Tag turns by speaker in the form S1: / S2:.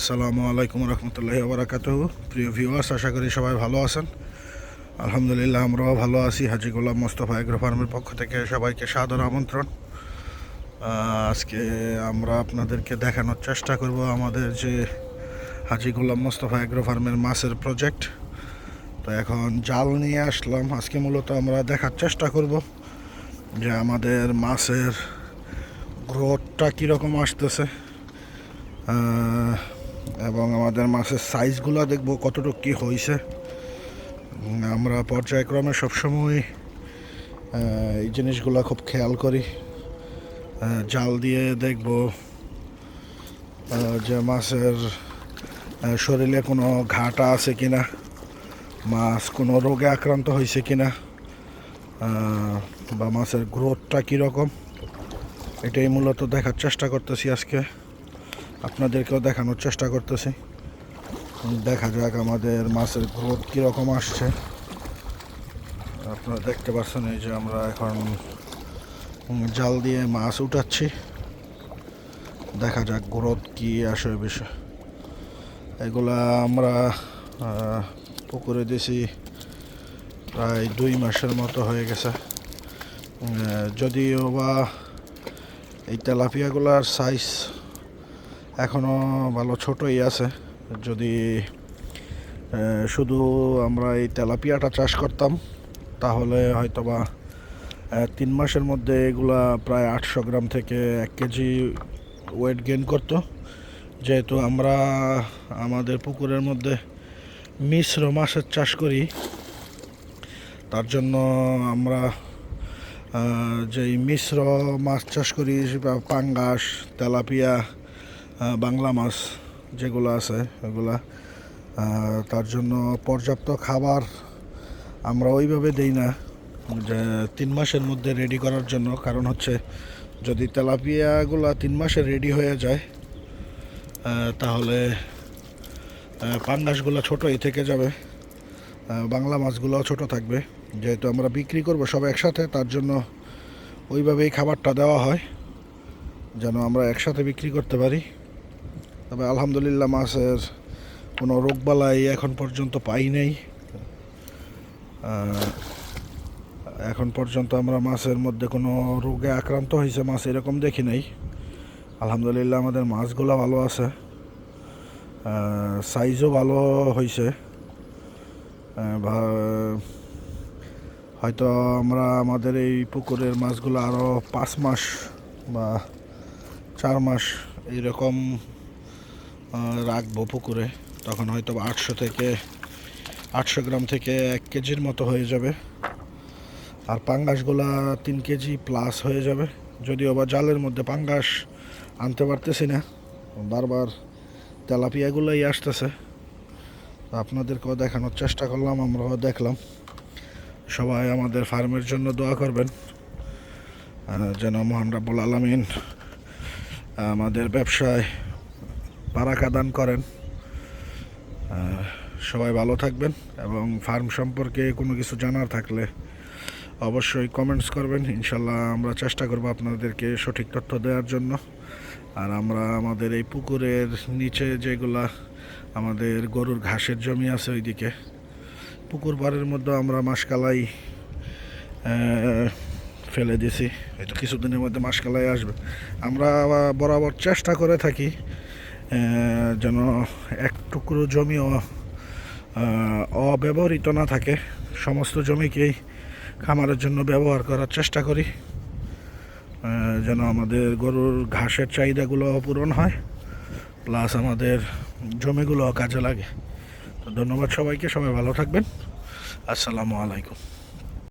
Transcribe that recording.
S1: আসসালামু আলাইকুম রহমতুল্লাহি ওয়া বারাকাতুহু। প্রিয় ভিউয়ার্স, আশা করি সবাই ভালো আছেন। আলহামদুলিল্লাহ, আমরাও ভালো আছি। হাজী গোলাম মোস্তফা এগ্রো ফার্মের পক্ষ থেকে সবাইকে সাদর আমন্ত্রণ। আজকে আমরা আপনাদেরকে দেখানোর চেষ্টা করব আমাদের যে হাজী গোলাম মোস্তফা এগ্রো ফার্মের মাছের প্রজেক্ট। তো এখন জাল নিয়ে আসলাম। আজকে মূলত আমরা দেখার চেষ্টা করব যে আমাদের মাছের গ্রোথটা কীরকম আসতেছে এবং আমাদের মাছের সাইজগুলো দেখব কতটুকু কী হয়েছে। আমরা পর্যায়ক্রমে সবসময় এই জিনিসগুলো খুব খেয়াল করি। জাল দিয়ে দেখব যে মাছের শরীরে কোনো ঘাটা আছে কিনা, মাছ কোনো রোগে আক্রান্ত হয়েছে কিনা, বা মাছের গ্রোথটা কীরকম, এটাই মূলত দেখার চেষ্টা করতেছি। আজকে আপনাদেরকেও দেখানোর চেষ্টা করতেছি। দেখা যাক আমাদের মাছের গ্রোথ কীরকম আসছে। আপনারা দেখতে পাচ্ছেন এই যে আমরা এখন জাল দিয়ে মাছ উঠাচ্ছি। দেখা যাক গ্রোথ কী আসে বিষয়। এগুলা আমরা পুকুরে দিছি প্রায় 2 মাসের মতো হয়ে গেছে। যদিও বা এই তেলাপিয়াগুলার সাইজ এখনও ভালো ছোটই আছে। যদি শুধু আমরা এই তেলাপিয়াটা চাষ করতাম তাহলে হয়তোবা 3 মাসের মধ্যে এগুলা প্রায় 800 গ্রাম থেকে 1 কেজি ওয়েট গেইন করত। যেহেতু আমরা আমাদের পুকুরের মধ্যে মিশ্র মাছের চাষ করি, তার জন্য আমরা যেই মিশ্র মাছ চাষ করি, পাঙ্গাস, তেলাপিয়া, বাংলা মাছ যেগুলো আছে এগুলা, তার জন্য পর্যাপ্ত খাবার আমরা ওইভাবে দেই না যে 3 মাসের মধ্যে রেডি করার জন্য। কারণ হচ্ছে যদি তেলাপিয়াগুলা 3 মাসে রেডি হয়ে যায় তাহলে পাঙ্গাসগুলো ছোটোই থেকে যাবে, বাংলা মাছগুলোও ছোট থাকবে। যেহেতু আমরা বিক্রি করব সব একসাথে, তার জন্য ওইভাবেই খাবারটা দেওয়া হয় যেন আমরা একসাথে বিক্রি করতে পারি। তবে আলহামদুলিল্লাহ মাছের কোনো রোগবালাই এখন পর্যন্ত পাই নাই। এখন পর্যন্ত আমরা মাছের মধ্যে কোনো রোগে আক্রান্ত হয়েছে মাছ এরকম দেখি নাই। আলহামদুলিল্লাহ আমাদের মাছগুলো ভালো আছে, সাইজও ভালো হয়েছে। হয়তো আমরা আমাদের এই পুকুরের মাছগুলো আরও 5 মাস বা 4 মাস এইরকম রাখবো পুকুরে, তখন হয়তো 800 গ্রাম থেকে 1 কেজির মতো হয়ে যাবে। আর পাঙ্গাসগুলা 3 কেজি প্লাস হয়ে যাবে। যদিও বা জালের মধ্যে পাঙ্গাস আনতে পারতেছি না, বারবার তেলাপিয়াগুলোই আসতেছে। আপনাদেরকেও দেখানোর চেষ্টা করলাম, আমরাও দেখলাম। সবাই আমাদের ফার্মের জন্য দোয়া করবেন যেন মহান রাব্বুল আলামিন আমাদের ব্যবসায় বারাকা দান করেন। সবাই ভালো থাকবেন এবং ফার্ম সম্পর্কে কোনো কিছু জানার থাকলে অবশ্যই কমেন্টস করবেন। ইনশাল্লাহ আমরা চেষ্টা করব আপনাদেরকে সঠিক তথ্য দেওয়ার জন্য। আর আমরা আমাদের এই পুকুরের নিচে যেগুলা আমাদের গরুর ঘাসের জমি আছে, ওইদিকে পুকুর পাড়ের মধ্যে আমরা মাসকালাই ফেলে দিছি। হয়তো কিছুদিনের মধ্যে মাসকালাই আসবে। আমরা বরাবর চেষ্টা করে থাকি যেন এক টুকরো জমিও অব্যবহৃত না থাকে। সমস্ত জমিকেই খামারের জন্য ব্যবহার করার চেষ্টা করি যেন আমাদের গরুর ঘাসের চাহিদাগুলো পূরণ হয়, প্লাস আমাদের জমিগুলো কাজে লাগে। তো ধন্যবাদ সবাইকে, সবাই ভালো থাকবেন। আসসালামু আলাইকুম।